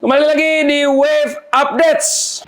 Kembali lagi di Wave Updates.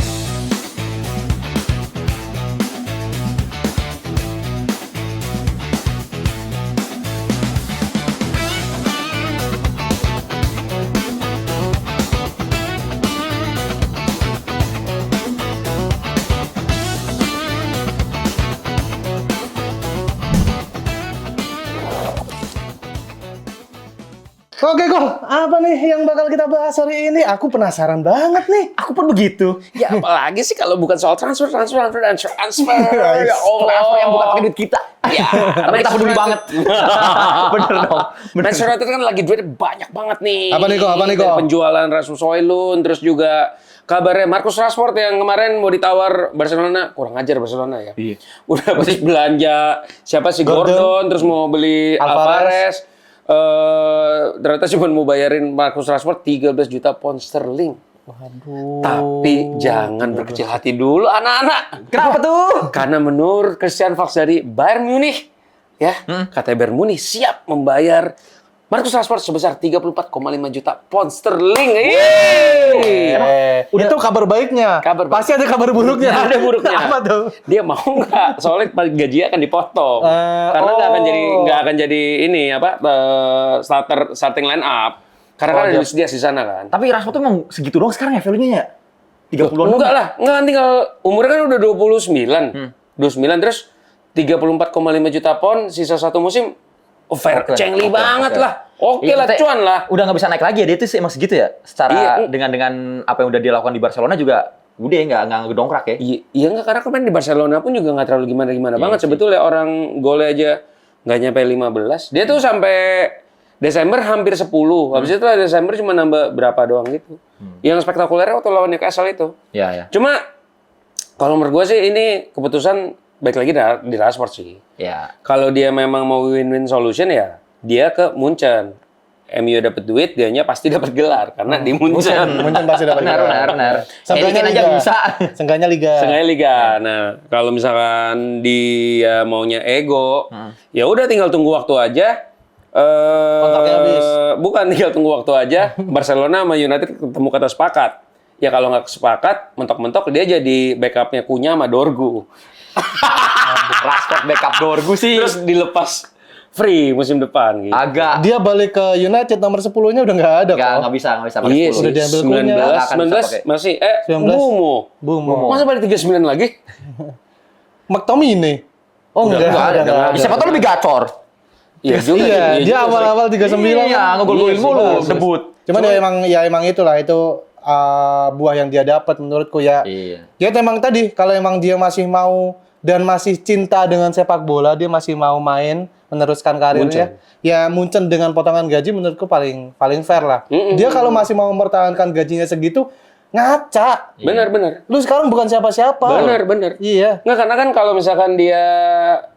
Oke, kok apa nih yang bakal kita bahas hari ini? Aku penasaran banget nih. Aku pun begitu. Ya apalagi sih kalau bukan soal transfer. Ya Allah. Transfer yang bukan pakai duit kita. Ya, Karena kita peduli banget. Bener dong. Manchester United kan lagi duitnya banyak banget nih. Apa nih, Ko? Dari penjualan Rasmus Højlund, terus juga kabarnya Marcus Rashford yang kemarin mau ditawar Barcelona. Kurang ajar Barcelona ya. Iya. Udah habis belanja siapa sih Gordon, terus mau beli Alvarez. Ternyata cuma mau bayarin Marcus Rashford 13 juta pound sterling. Waduh. Tapi jangan berkecil hati dulu anak-anak. Kenapa tuh? Karena menurut Christian Fuchs dari Bayern Munich, ya, katanya Bayern Munich siap membayar Marcus Rashford sebesar 34,5 juta pound sterling. Itu kabar baiknya. Kabar baik. Pasti ada kabar buruknya. Ada buruknya. Apa tuh? Dia mau nggak? Soalnya gajinya akan dipotong. Karena nggak akan jadi ini apa starting line up. Karena kan ada dia di sana kan. Tapi Rashford tuh emang segitu doang sekarang ya value-nya ya? 30-an doang. Enggak lah, enggak tinggal umurnya kan udah 29. 29 terus 34,5 juta pound sisa satu musim. Fair, cengli banget lah. Oke lah, cuan lah. Udah nggak bisa naik lagi ya, dia itu sih emang segitu ya? Secara Iya. dengan apa yang udah dia lakukan di Barcelona juga udah nggak ngedongkrak ya? Iya enggak, karena kemarin di Barcelona pun juga nggak terlalu gimana-gimana banget. Sebetulnya orang golnya aja nggak nyampe 15. Dia tuh sampai Desember hampir 10. Habis itu Desember cuma nambah berapa doang gitu. Yang spektakulernya waktu lawan Newcastle itu. Iya, ya. Cuma kalau menurut gue sih ini keputusan baik lagi di Rashford sih. Ya. Kalau dia memang mau win-win solution ya dia ke Munchen. MU dapat duit, dianya pasti dapat gelar karena di Munchen. Munchen pasti dapat. Benar. Seenggaknya aja bisa. Seenggaknya liga. Sengaja liga. Nah, kalau misalkan dia maunya ego, ya udah tinggal tunggu waktu aja. Kontraknya habis. Bukan tinggal tunggu waktu aja. Barcelona sama United ketemu kata sepakat. Ya kalau nggak sepakat, mentok-mentok dia jadi backupnya Kunya sama Dorgu. Rashford backup Dorgu sih. Terus dilepas free musim depan gitu. Agak. Dia balik ke United nomor 10-nya udah nggak ada kok. Nggak bisa. Iya pakai 10. sih, Udah diambil Kunya. 19 masih 19. Bumo. Masa balik 39 lagi? McTominay. Oh Udah enggak nggak ada. Ya, siapa tahu lebih gacor. Iya juga. Iya, dia juga sih. awal-awal 39. Iya, ngegol-golin Iya, mulu, sih. debut. Cuman ya emang itulah itu buah yang dia dapat menurutku ya. Iya. Ya emang tadi kalau emang dia masih mau dan masih cinta dengan sepak bola, dia masih mau main meneruskan karirnya. Ya Munchen dengan potongan gaji menurutku paling fair lah. Dia kalau masih mau mempertahankan gajinya segitu ngaca. Benar. Lu sekarang bukan siapa-siapa. Benar. Iya. Nggak, karena kan kalau misalkan dia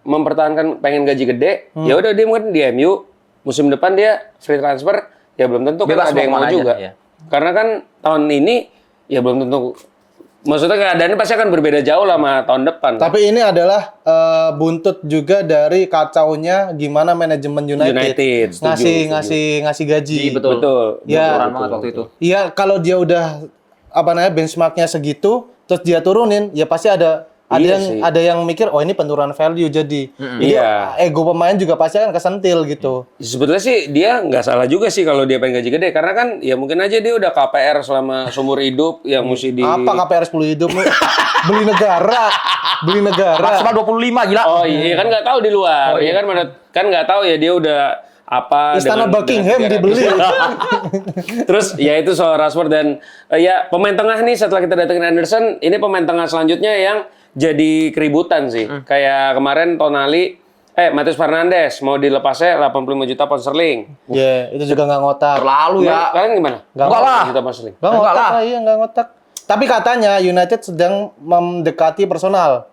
mempertahankan pengen gaji gede, ya udah dia mungkin di MU musim depan dia free transfer, ya belum tentu kan Bebas ada yang mau mau kemana juga. aja, iya. Karena kan tahun ini ya belum tentu. Maksudnya keadaannya pasti akan berbeda jauh lah sama tahun depan. Tapi ini adalah buntut juga dari kacaunya gimana manajemen United, setuju. ngasih gaji. Betul. Ya. Banget waktu itu. Iya, kalau dia udah benchmarknya segitu, terus dia turunin, ya pasti ada Iya yang sih. ada yang mikir, oh ini penurunan value jadi. Jadi Iya. ego pemain juga pasti akan kesentil gitu. Sebetulnya sih dia nggak salah juga sih kalau dia pengen gaji gede, karena kan ya mungkin aja dia udah KPR selama seumur hidup yang mesti di. Apa KPR 10 hidup lu? Beli negara. Maksimal 25 gila. Oh iya kan nggak tahu di luar, ya kan kan nggak tahu ya dia udah apa. Istana Buckingham dengan dibeli. Terus ya itu soal Rashford dan ya pemain tengah nih setelah kita datengin Anderson, ini pemain tengah selanjutnya yang jadi keributan sih. Kayak kemarin Tonali, Matheus Fernandes mau dilepasnya 85 juta pound sterling. Ya, itu juga nggak ngotak. Terlalu ya. Kalian gimana? Nggak lah. Juta pound sterling. Nggak Enggak ngotak lah. iya nggak ngotak. Tapi katanya United sedang mendekati personal.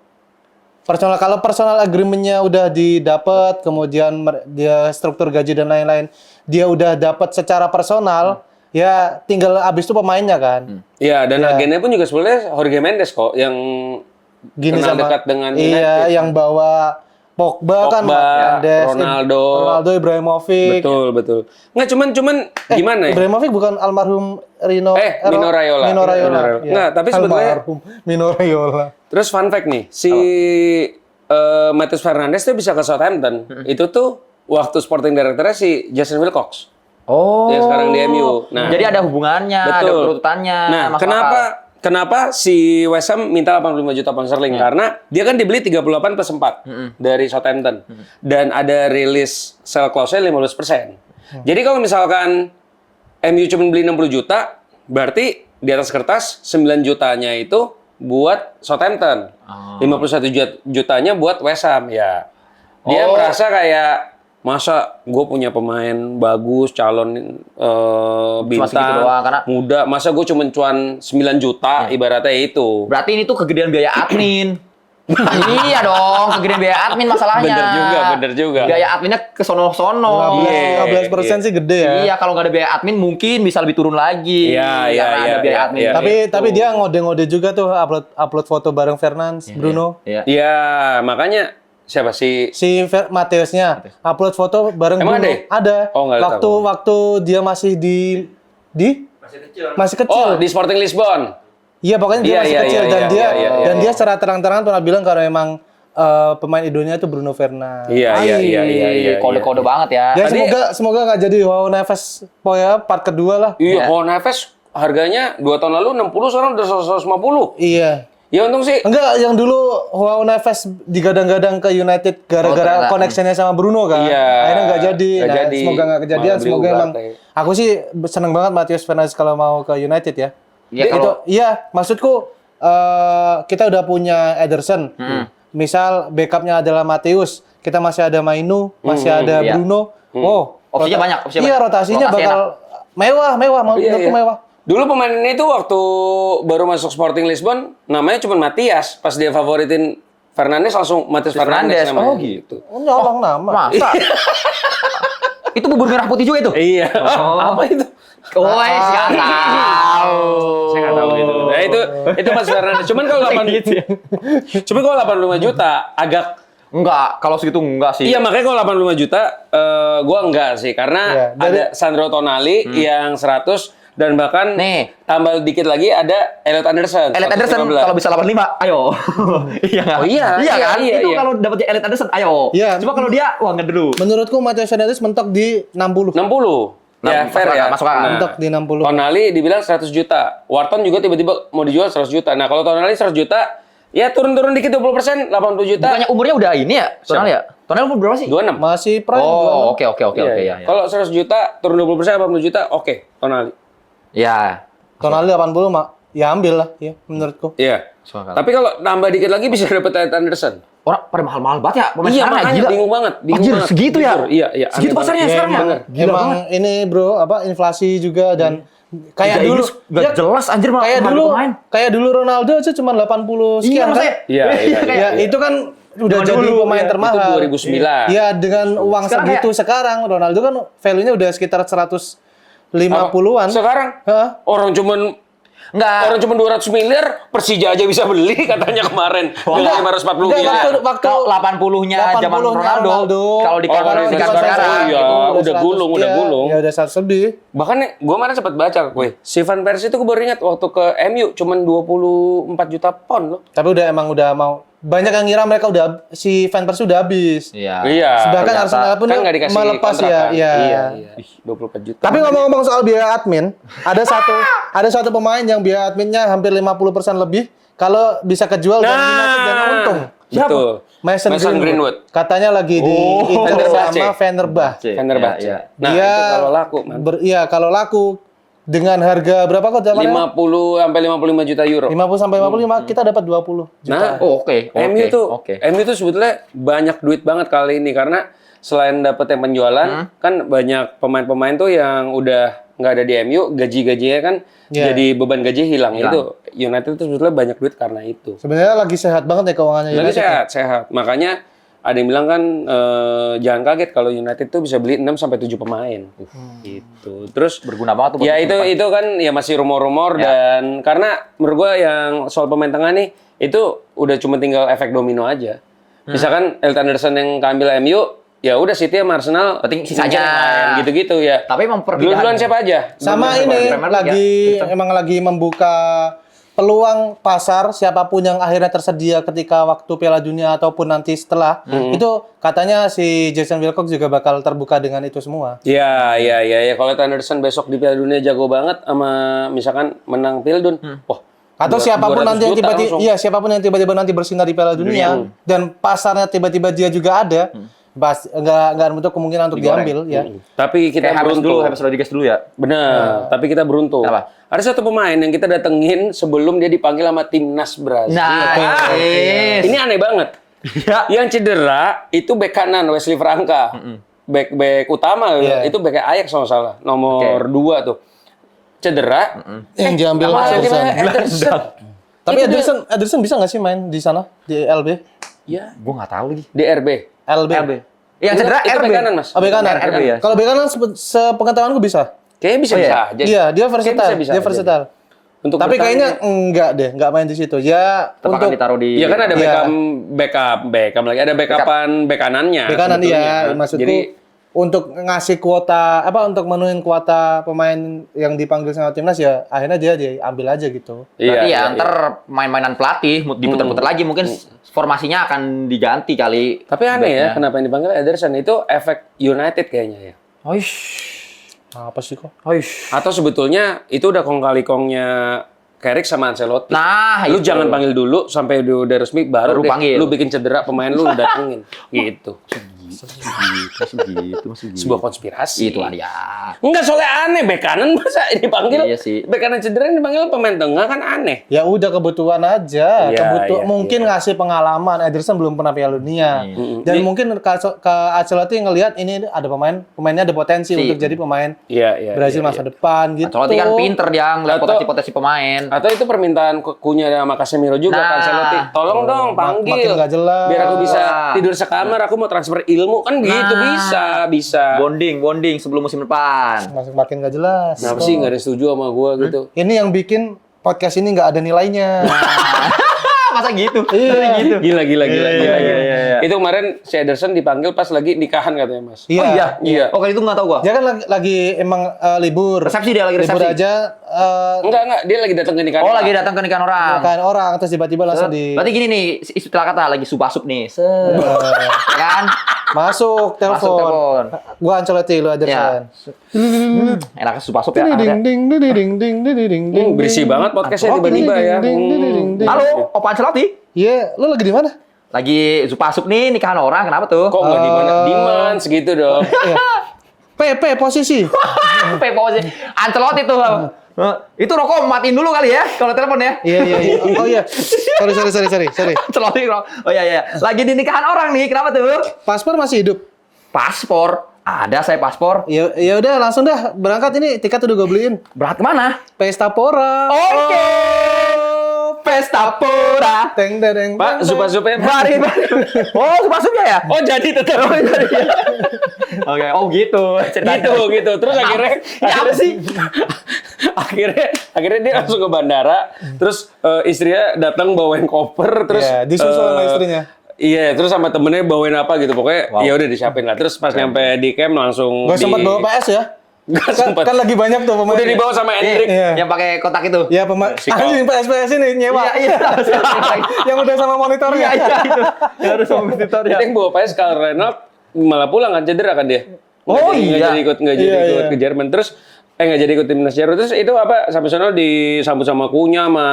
Kalau personal agreement-nya udah didapat, kemudian dia struktur gaji dan lain-lain, dia udah dapat secara personal, ya tinggal abis itu pemainnya kan. Iya, dan agennya pun juga sebenarnya Jorge Mendes kok yang Gini kenal sama dekat dengan United. iya, yang bawa Pogba kan, Pogba, Mendes, Ronaldo. Ibrahimovic. Betul. Nggak cuman gimana ya? Ibrahimovic bukan almarhum Mino Raiola. Mino Raiola. Iya. Iya. Nggak, tapi sebetulnya almarhum Mino Raiola. terus fun fact nih, si Matheus Fernandes tuh bisa ke Southampton. Itu tuh waktu sporting director-nya si Jason Wilcox. Oh. Yang sekarang di MU. Nah, Jadi ada hubungannya, ada betul. urutannya. Nah, masuk akal. kenapa si West Ham minta 85 juta pound sterling? Karena dia kan dibeli 38 plus 4 dari Southampton. Dan ada rilis sell clause-nya 15%. Jadi kalau misalkan MU cuma beli 60 juta, berarti di atas kertas 9 jutanya itu buat Southampton. 51 jutanya buat West Ham. Ya. Dia merasa kayak, masa gue punya pemain bagus, calon segitu bintang, doang, karena- muda, masa gue cuma cuan 9 juta ibaratnya itu. Berarti ini tuh kegedean biaya admin. Iya dong, kegedean biaya admin masalahnya. Bener juga. Biaya adminnya ke sono-sono. 15% sih gede ya. Iya, kalau nggak ada biaya admin mungkin bisa lebih turun lagi. Iya, Karena ada biaya iya, admin. iya. Tapi dia ngode-ngode juga tuh upload foto bareng Fernandes, Bruno. Iya. Iya, makanya siapa sih? Si Mateusnya upload foto bareng Emang Bruno. ada ya? Ada. Oh, nggak tahu. Waktu dia masih di masih kecil. Oh, di Sporting Lisbon. Iya, pokoknya dia Iya, masih iya, kecil iya, dan iya, dia iya, iya, dan iya. dia secara terang-terangan pernah bilang kalau emang pemain idolanya itu Bruno Fernandes. Iya. Kode-kode banget ya. Ya Tadi- semoga nggak jadi Joao Neves ya part kedua lah. Iya, Joao Neves harganya 2 tahun lalu 60, sekarang udah 150. Iya. Ya untung sih. Enggak, yang dulu Joao Neves digadang-gadang ke United gara-gara ternyata. connectionnya sama Bruno kan. Iya. Akhirnya nggak jadi. Nggak jadi. Semoga nggak kejadian. Malah beli Semoga emang. Ugarte. Aku sih seneng banget Matheus Fernandes kalau mau ke United ya. Iya, kalau- Iya, maksudku kita udah punya Ederson. Misal backupnya adalah Matheus, kita masih ada Mainu, masih ada iya. Bruno. Oh, Opsinya banyak, opsinya Iya, banyak. rotasinya Rotasi bakal mewah, Iya, menurutku iya. mewah. Dulu pemain ini tuh waktu baru masuk Sporting Lisbon, namanya cuma Matias. Pas dia favoritin Fernandes langsung Matheus Fernandes Fernandes. namanya. Oh, gitu. Oh, nyolong nama. Masa? Itu bubur merah putih juga itu? Iya. Apa itu? Woi, nggak tahu. Saya nggak tahu gitu. Nah, itu Mas Fernandes. Cuman kalau 85 juta agak. Enggak, kalau segitu enggak sih. Iya, makanya kalau 85 juta gua enggak sih, karena Iya, ada Sandro Tonali yang 100 dan bahkan Nih. tambah dikit lagi ada Elliot Anderson. Elliot Anderson 115. kalau bisa 85, ayo. Iya nggak? Oh, iya, Iya kan? iya, Itu iya. kalau dapat Elliot Anderson, ayo. Iya. Cuma kalau dia, wah nggak dulu. Menurutku Matheus Fernandes mentok di 60. 60. Ya, Masuk fair akal, ya. masuk akal. Mentok di 60. Tonali dibilang 100 juta. Wharton juga tiba-tiba mau dijual 100 juta. Nah, kalau Tonali 100 juta, ya turun-turun dikit 20%, 80 juta. Bukannya umurnya udah ini ya? Tonal ya? Tonal umur berapa sih? 26. Masih prime. Oh, oke Iya, ya. Kalau 100 juta, turun 20%, 80 juta, oke. Tonali. Ya. Tonali 80 ya ambil lah ya menurutku. Iya. Masuk akal. Tapi kalau nambah dikit lagi bisa dapet Elliot Anderson. Orang pada mahal-mahal banget ya pemain Iya, sekarang ya, makanya gila. bingung banget. Anjir, segitu ya? Jujur, Iya. Segitu aneh pasarnya banget. sekarang ya? Bener. Gila Emang banget. ini bro inflasi juga dan kayak Liga dulu Inggris nggak jelas, anjir, malah kayak harga dulu pemain. kayak dulu Ronaldo aja cuma 80 Iya, sekian kan. maksudnya. Iya. Ya itu kan udah Zaman jadi dulu, pemain ya. termahal. Itu 2009. Iya dengan uang Sekarang segitu sekarang Ronaldo kan value-nya udah sekitar 150-an. Sekarang Hah? orang cuman Enggak. 200 miliar Persija aja bisa beli katanya kemarin. Dengan 540 Enggak, miliar. waktu Kalau 80-nya zaman 80-nya Ronaldo, kalau Oh, dikasih kalau dikasih sekarang, sekarang, iya. gitu. udah gulung, udah gulung. Ya udah 100 lebih. Bahkan gue kemarin sempat baca, si Van Persie itu gue baru ingat waktu ke MU cuman 24 juta pound loh. Tapi udah mau banyak yang ngira mereka udah si Van Persie udah habis. Iya. Iya. Bahkan ternyata. Arsenal pun Kan nggak dikasih melepas kontrak, ya. kan? Iya. Iya. Ih, 24 juta. Tapi ngomong-ngomong soal biaya admin, ada satu pemain yang biaya adminnya hampir 50% lebih kalau bisa kejual dan United dan untung. Betul. Mason Greenwood. Greenwood. Katanya lagi di Inter Fenerbahce. sama Fenerbahce. Fenerbahce. Iya, iya. Nah, Dia itu kalau laku, man. Iya, kalau laku dengan harga berapa kok zamannya? 50 sampai 55 juta euro. 50 sampai 55 kita dapat 20 juta. Nah, Oh, oke. MU tuh, Oke. MU tuh sebetulnya banyak duit banget kali ini karena selain dapat yang penjualan, kan banyak pemain-pemain tuh yang udah nggak ada di MU, gaji-gajinya kan Iya. jadi beban gaji hilang. Hilang. Itu United tuh sebetulnya banyak duit karena itu. Sebenarnya lagi sehat banget ya keuangannya Lagi United. sehat. Makanya ada yang bilang kan jangan kaget kalau United tuh bisa beli 6 sampai 7 pemain. Gitu. Terus Berguna banget tuh. buat ya masa depan. itu kan ya masih rumor-rumor dan karena menurut gua yang soal pemain tengah nih itu udah cuma tinggal efek domino aja. Misalkan Elliot Anderson yang keambil MU, ya udah City sama Arsenal Penting sisanya. main gitu-gitu ya. Tapi emang perbedaan. Duluan siapa aja? Sama Premier ini League lagi ya. emang lagi membuka peluang pasar siapapun yang akhirnya tersedia ketika waktu Piala Dunia ataupun nanti setelah itu katanya si Jason Wilcock juga bakal terbuka dengan itu semua. Ya. Kalau Elliot Anderson besok di Piala Dunia jago banget sama misalkan menang Pildun. Wah, Atau 200 siapapun nanti yang juta tiba-tiba langsung. siapapun yang tiba-tiba nanti bersinar di Piala Dunia dan pasarnya tiba-tiba dia juga ada, nggak menutup kemungkinan untuk Digoreng. diambil ya. Tapi kita Kayak James beruntung. dulu, James Rodriguez dulu ya. Benar, tapi kita beruntung. Kenapa? Ada satu pemain yang kita datengin sebelum dia dipanggil sama timnas Brazil. Nice. Ini aneh banget. Ya. Yang cedera itu bek kanan Wesley Franca. Bek utama Iya. itu bek Ajax kalau nggak salah, nomor 2 tuh. Cedera. Yang diambil Malah Ederson. gimana? Ederson. Tapi Itu dia. Ederson bisa nggak sih main di sana di LB? Ya, Gue nggak tahu lagi. di RB. LB. Yang cedera Itu RB. bek kanan, Mas. Oh, bek kanan. RB ya. Kalau bek kanan sepengetahuanku bisa. Kayaknya bisa Oh, iya? aja. Iya, dia versatile. bisa Dia aja. versatile. Untuk Tapi bertahan. kayaknya enggak deh, enggak main di situ. Ya Tetap akan untuk ditaruh di. Iya kan ada Iya. backup lagi ada backupan bek kanannya. bek kanan sebetulnya. iya, maksudku Jadi untuk ngasih kuota untuk menuhin kuota pemain yang dipanggil sama timnas ya akhirnya dia diambil aja gitu. Berarti iya. ya ntar main-mainan pelatih diputar-putar lagi mungkin formasinya akan diganti kali. Tapi aneh ya, backnya. kenapa yang dipanggil Ederson itu efek United kayaknya ya. Oish. Apa sih kok? Oish. Atau sebetulnya itu udah kong kali kongnya Carrick sama Ancelotti. Nah, lu itu. jangan panggil dulu sampai udah resmi baru Baru deh, panggil. lu bikin cedera pemain lu datengin gitu. gitu. Sebuah konspirasi. Itulah dia. Enggak, soalnya aneh bek kanan masa dipanggil. Iya sih. Bek kanan cedera yang dipanggil pemain tengah kan aneh. Ya udah kebutuhan aja. Iya, iya, mungkin ngasih pengalaman. Ederson belum pernah Piala Dunia. Dan mungkin ke Ancelotti ngelihat ini ada pemainnya ada potensi untuk jadi pemain Iya. Brazil masa depan gitu. Ancelotti kan pinter dia ngeliat Atau- potensi-potensi pemain. Atau itu permintaan kunya sama Casemiro juga Nah. ke Ancelotti. Tolong dong panggil. makin nggak jelas. Biar aku bisa Wah. tidur sekamar, aku mau transfer ilmu kan gitu bisa. Bonding sebelum musim depan. Makin nggak jelas. Kenapa sih nggak ada yang setuju sama gua gitu? Ini yang bikin podcast ini nggak ada nilainya. Masa gitu? Iya. gitu. Gila. Iya. Itu kemarin si Ederson dipanggil pas lagi nikahan katanya, Mas. Iya. Oh iya. Iya. Oh kalau itu nggak tahu gua. Dia kan lagi emang libur. Resepsi dia lagi Libur resepsi. aja Enggak, dia lagi datang ke nikahan. Oh lagi datang ke nikahan orang. nikahan orang terus tiba-tiba langsung di Berarti gini nih, istilah kata lagi subasup nih. Ya kan? masuk Masuk telepon. telepon. Gua Ancelotti lu Ederson. Enak subasup ya. Ding ding ding ding ding ding ding ding. Berisi banget podcastnya tiba-tiba ya. Halo, Opa Ancelotti. Iya, lu lagi di mana? Lagi supasup nih nikahan orang, kenapa tuh? Kok nggak di mana? Diman segitu dong. Iya. PP posisi. Pepo sih. Ancelotti tuh. Itu rokok matiin dulu kali ya kalau telepon ya. Iya. Oh iya. Sorry. Ancelotti. Oh iya. Lagi di nikahan orang nih, kenapa tuh? Paspor masih hidup. Paspor. Ada saya paspor. Ya udah langsung dah berangkat ini tiket udah gue beliin. Berangkat kemana? Pesta Pora. Oke. Pesta Pora. Teng deng. Pak, supa-supnya Mari. Oh, supasupnya ya? Oh, jadi tetap. Oke, oh gitu. gitu. Terus akhirnya apa sih? akhirnya dia langsung ke bandara. Terus istrinya datang bawain koper, terus Iya, disusul sama istrinya. Iya, terus sama temennya bawain apa gitu. Pokoknya ya udah disiapin lah. Terus pas nyampe di camp langsung Gak sempat bawa PS ya? Gak Kan, sempat. kan lagi banyak tuh pemain. Udah dibawa sama Hendrik. Iya. Yang pakai kotak itu. Ya pemain. Si Kau. Anjing PS ini nyewa. Iya. Yang udah sama monitornya. Iya itu. Yang harus sama monitor ya. Itu yang bawa PS kalau Reynolds malah pulang kan cedera kan dia. Oh, Nggak iya. jadi ikut ke Jerman. Terus nggak jadi ikut timnas Jerman. Terus itu apa? Sampai sana disambut sama Kunya, sama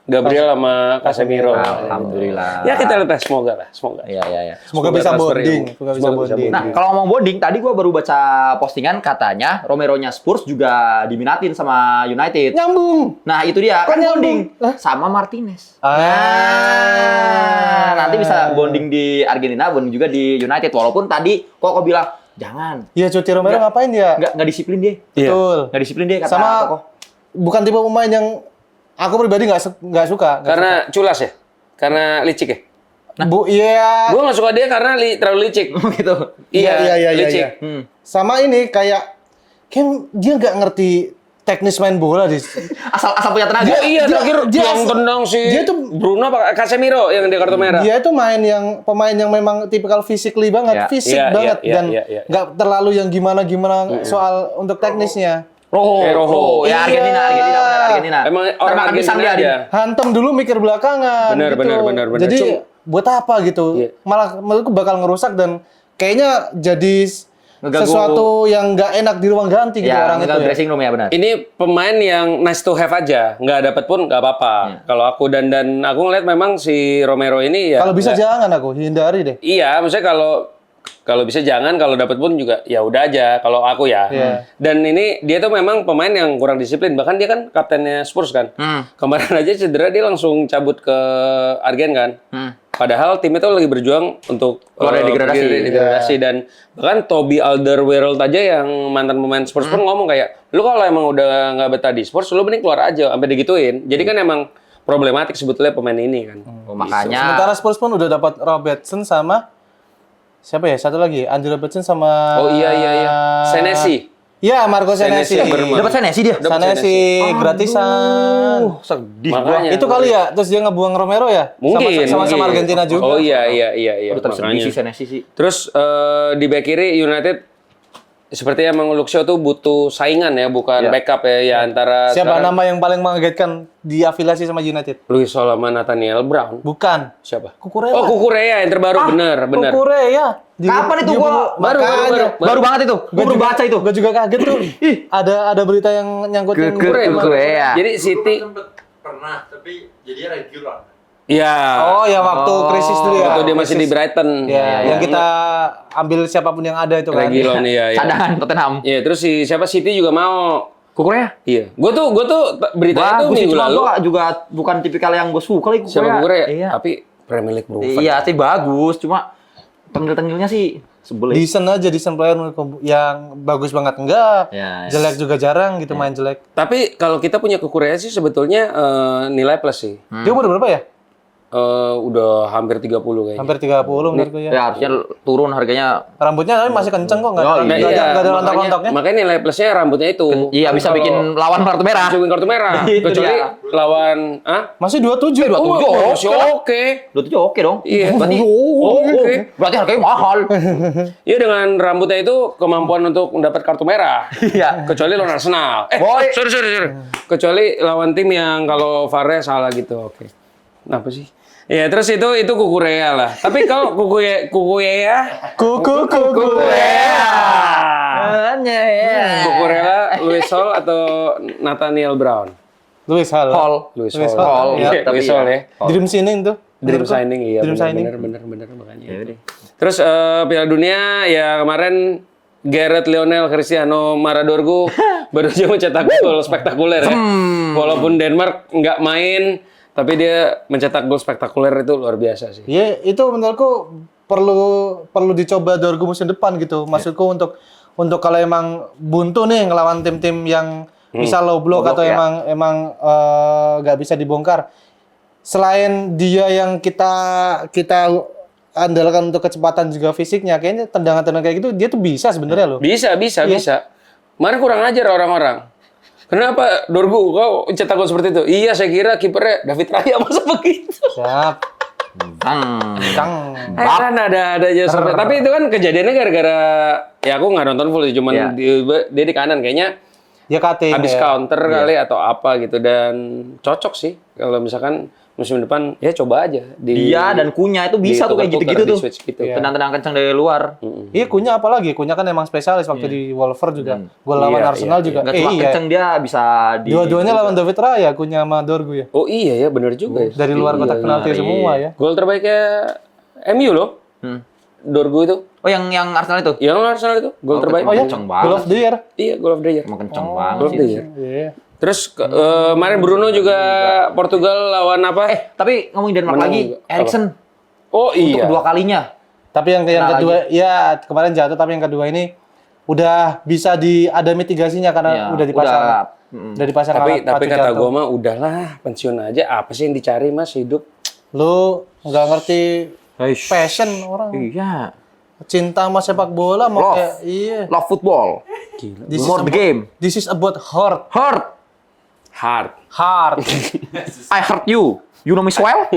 Gabriel, sama Casemiro. Alhamdulillah. Ya kita lihat semoga lah, semoga. Iya. Semoga bisa transfer bonding. ilmu. Semoga bisa Semoga bisa bonding. Nah, kalau ngomong bonding, tadi gue baru baca postingan katanya Romero-nya Spurs juga diminatin sama United. Nyambung. Nah, itu dia Kok kan bonding nyambung? Hah? sama Martinez. Ah. Nanti bisa bonding di Argentina, bonding juga di United. Walaupun tadi kok bilang jangan, Iya, Cuti Romero ngapain dia? nggak disiplin dia, Iya. Betul. nggak disiplin dia kata Sama Koko. bukan tipe pemain yang aku pribadi nggak suka. Karena culas ya? Karena licik ya? Iya. Gue nggak suka dia karena terlalu licik. gitu. Iya. licik. Hmm. Sama ini kayak dia nggak ngerti teknis main bola di. Asal punya tenaga. Oh iya, terakhir dia- yang tendang si dia tuh- Bruno apa Casemiro yang dia kartu merah. Dia itu pemain yang memang tipikal physically banget, Ya. fisik Iya, banget iya, dan iya, iya. nggak terlalu yang gimana-gimana soal untuk teknisnya. Rojo. Ya Iya. Argentina. Emang orang Termakan pisang Argentina dia. aja. Hantem dulu mikir belakangan. Benar, gitu. benar. Jadi Cuma- buat apa gitu? Iya. Malah menurutku bakal ngerusak dan kayaknya jadi Ngeganggu- sesuatu yang nggak enak di ruang ganti gitu Ya, orang itu. Ya. dressing room ya benar. Ini pemain yang nice to have aja, nggak dapet pun nggak apa-apa. Kalau aku dan aku ngeliat memang si Romero ini ya. Kalau bisa nggak- jangan aku hindari deh. Iya, maksudnya kalau bisa jangan, kalau dapet pun juga ya udah aja. Kalau aku ya. Iya. Dan ini dia tuh memang pemain yang kurang disiplin. Bahkan dia kan kaptennya Spurs kan. Kemarin aja cedera dia langsung cabut ke Argen kan. Padahal tim itu lagi berjuang untuk Keluar dari degradasi. pergi dari degradasi. Dan bahkan Toby Alderweireld aja yang mantan pemain Spurs pun ngomong kayak, lu kalau emang udah nggak betah di Spurs, lu mending keluar aja sampai digituin. Jadi kan emang problematik sebetulnya pemain ini kan. Makanya Sementara Spurs pun udah dapat Robertson sama siapa ya? Satu lagi, Andrew Robertson sama Oh iya. Senesi. Iya, Marco Senesi. Senesi Berman. dapat Senesi dia. Senesi gratisan. Sedih. Makanya. Itu kali ya, terus dia ngebuang Romero ya? Mungkin. Sama mungkin. Argentina juga. Oh iya. Udah tersedih sih Makanya. Senesi sih. Terus di back kiri United sepertinya emang Luke Shaw tuh butuh saingan ya, bukan Iya. backup ya antara Siapa sekarang nama yang paling mengagetkan diafiliasi sama United? Luis Shaw sama Nathaniel Brown. Bukan. Siapa? Kukurea. Oh, Kukurea yang terbaru, bener. Kukurea. Kapan itu gua? Baru banget itu. Gua baru baca itu. Gue juga kaget tuh. ada berita yang nyangkutin Kukurea. Jadi City, Sempet pernah, tapi jadi regular. ya, Oh, yang waktu krisis dulu ya. waktu dia masih di Brighton. Ya, yang kita ambil siapapun yang ada itu kan. Reguilon, iya. Cadangan Tottenham. Iya, terus siapa City juga mau. Kukurea. Iya, gue tuh beritanya tuh Bagus sih, minggu cuma lalu. gua juga bukan tipikal yang gue suka lagi Siapa Kukurea? Iya. Tapi Premier League proven. Iya sih bagus, cuma tenggel-tenggilnya sih sebel. Decent player yang bagus banget enggak. Ya, ya. Jelek juga jarang gitu main jelek. Tapi kalau kita punya Kukurea sih sebetulnya nilai plus sih. Dia umur berapa ya? Udah hampir 30 kayaknya. Hampir 30 menurutku ya. Ya harusnya turun harganya. Rambutnya tapi masih kenceng kok, enggak Oh, ada iya. nggak ada makanya, rontok-rontoknya. makanya nilai plusnya rambutnya itu. Iya bisa Kalau bikin lawan kartu merah. bisa bikin kartu merah. Itu Kecuali dia. lawan, Masih 27. Oh, masih oke. Lu tuh oke dong. Iya. Berarti Oke. berarti harganya mahal. Iya, dengan rambutnya itu kemampuan untuk mendapat kartu merah. Iya. Kecuali lawan Arsenal. Boy. Sorry. Kecuali lawan tim yang kalau VAR-nya salah gitu. Oke. Kenapa sih? Ya, terus itu Kukurea lah. Tapi kalau Kukurea Kukurea, Luis Hall atau Nathaniel Brown? Luis Hall. Luis Luis Hall. Hall, Iya, iya, tapi Luis Hall ya. Dream signing tuh. Dream signing, iya. Dream signing. Bener makanya. Ya itu. udah. Terus Piala Dunia ya kemarin Gareth Lionel Cristiano Maradorgu baru aja mencetak gol spektakuler ya. Walaupun Denmark nggak main, tapi dia mencetak gol spektakuler itu luar biasa sih. Iya, itu menurutku perlu dicoba Dorgu musim depan gitu. Maksudku untuk kalau emang buntu nih ngelawan tim-tim yang bisa low block atau ya. emang nggak bisa dibongkar. Selain dia yang kita andalkan untuk kecepatan juga fisiknya, kayaknya tendangan-tendangan kayak gitu dia tuh bisa sebenarnya loh. Bisa. Kemarin kurang ajar orang-orang. Kenapa Dorgu kau cetak gol seperti itu? Iya, saya kira kipernya David Raya masa begitu. Siap. Tang. Kan ada aja sampai. Tapi itu kan kejadiannya gara-gara ya aku nggak nonton full sih, cuman Iya. dia di kanan kayaknya Dia cutting. habis ya. counter kali atau apa gitu, dan cocok sih kalau misalkan musim depan ya coba aja Dia dan Kunya itu bisa tuh kayak ditukar-tukar, gitu-gitu tuh. di-switch gitu. Iya. Tenang-tenang kencang dari luar. Iya, Kunya apalagi? Kunya kan emang spesialis waktu di Wolver juga. Gol lawan Iya, Arsenal juga. Enggak cuma Iya. kencang dia bisa di Dua-duanya lawan David Raya, Kunya sama Dorgu ya. Oh iya ya, bener juga ya. Dari luar kotak penalti semua ya. Gol terbaiknya MU loh. Dorgu itu. Oh yang Arsenal itu. Yang lawan Arsenal itu gol terbaik. Oh ya, Kenceng banget. Goal of the Year. Iya, goal of the year. Emang kencang Goal banget of sih. the year. Iya. Terus kemarin Bruno juga Portugal lawan apa? Tapi ngomongin Denmark Menang lagi, juga. Eriksen Oh untuk iya. kedua kalinya. Tapi yang Kena kedua, ya kemarin jatuh, tapi yang kedua ini udah bisa ada mitigasinya karena Iya, udah dipasang. udah. Udah dipasang Tapi alat pacu kata jatuh. gue mah udahlah, pensiun aja. Apa sih yang dicari Mas hidup? Lu nggak ngerti passion orang. Iya. Cinta sama sepak bola mau Love. kayak iya. Love football. This is More the about- game. This is about heart. Hurt. Hard. Heart. I hurt you. You know me well?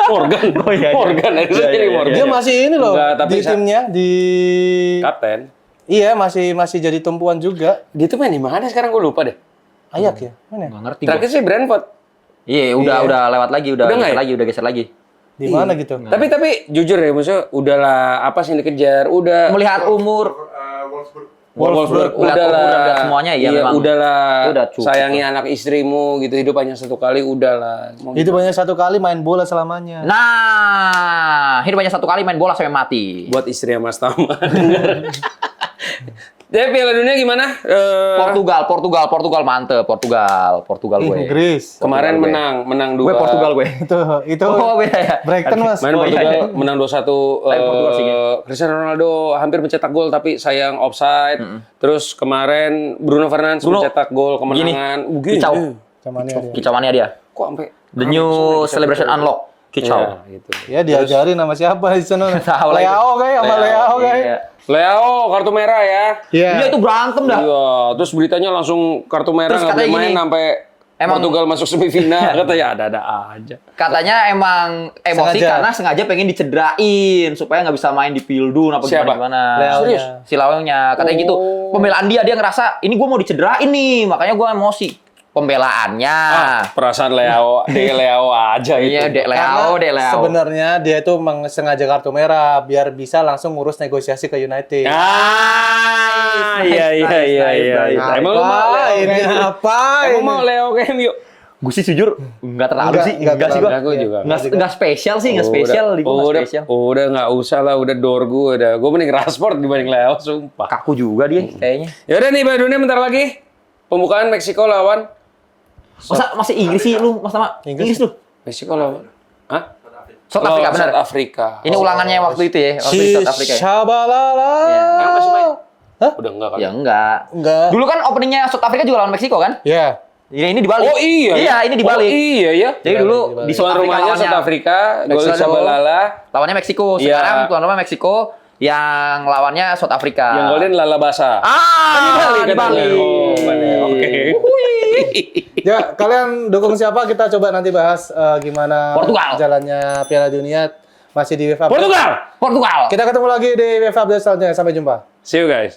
Morgan. Oh, iya, iya. Morgan. Iya, iya, Ini iya. Morgan. Dia masih ini loh Enggak, tapi di timnya di Kapten. Iya, masih jadi tumpuan juga. Dia tuh main di mana sekarang gue lupa deh. Ayak ya? Mana? Nggak ngerti. Terakhir sih Brentford. Iya, udah lewat lagi, udah Udah nggak geser ya? lagi, udah geser lagi. Di mana gitu? Tapi jujur ya, maksudnya udahlah apa sih yang dikejar? Udah Melihat umur, Wolfsburg. Wolfsburg Lihat udahlah. umur dan lihat semuanya, iya memang. Udahlah. Udah cukup. Sayangi anak istrimu gitu, hidup hanya satu kali udahlah. Mau Itu banyak satu kali main bola selamanya. nah, hidup hanya satu kali main bola sampai mati. buat istri ya Mas Tama. Jadi Piala Dunia gimana? Portugal mantep, Portugal gue. Inggris. Kemarin Portugal menang Gue 2. Portugal gue. Itu Oh beda ya. Brighton Mas. Main Oh, iya, Portugal iya. menang 2-1. Tapi Portugal sih, Cristiano Ronaldo hampir mencetak gol tapi sayang offside. Terus kemarin Bruno Fernandes Bruno, mencetak gol kemenangan. Kicau. Zamannya dia. Kicauannya dia. Kok sampai The new celebration unlock. Kicau. Ya, gitu. Ya diajarin sama siapa di sana? Tahu lah itu. Leo kayak sama Leo kayak. Iya. Leo kartu merah ya. Iya. Iya itu berantem dah. Iya, terus beritanya langsung kartu merah Terus nggak boleh katanya main gini, sampai emang- Portugal masuk semifinal. Katanya ada-ada aja. Katanya emang emosi Sengaja. karena sengaja pengen dicederain supaya nggak bisa main di Pildun apa Siapa? gimana. Leo. Serius? Si Leonya katanya gitu. Pembelaan dia ngerasa ini gue mau dicederain nih, makanya gue emosi. Pembelaannya. Perasaan Leo, Leo aja itu. Iya, Dek Leo. Sebenarnya dia itu sengaja kartu merah biar bisa langsung ngurus negosiasi ke United. Iya. Emang lu mau Leo? ini apa? Emang mau Leo ke MU? Gue sih jujur nggak terlalu sih, Nggak enggak sih gue. Aku juga. Nggak spesial sih, nggak spesial di gue nggak spesial. Udah nggak usah lah, udah door gue udah. Gue mending Rashford dibanding Leo, sumpah. Kaku juga dia kayaknya. Yaudah nih, Piala Dunia bentar lagi. Pembukaan Meksiko lawan Masa masih Inggris sih lu, Mas Tama? Inggris lu. Meksiko lawan. Hah? South Africa Lawan benar. South Africa. Ini ulangannya waktu itu ya, waktu di South Africa ya. Shabalala. Emang masih main? Hah? Udah enggak kali. Ya enggak. Enggak. Dulu kan openingnya South Africa juga lawan Meksiko kan? Ya. Ini dibalik. Oh iya. Iya, ini dibalik. Oh iya ya. Jadi dulu di South Tuan Africa rumahnya lawannya South Africa, gol Meksiko. Shabalala. Lawannya Meksiko. Iya. Sekarang tuan rumah Meksiko yang lawannya South Africa. Yang golin Lala Basa. Dibalik. Oh, balik. Oke. Ya, kalian dukung siapa? Kita coba nanti bahas gimana Portugal. jalannya Piala Dunia masih di UEFA. Portugal. Portugal. Kita ketemu lagi di UEFA update selanjutnya. Sampai jumpa. See you guys.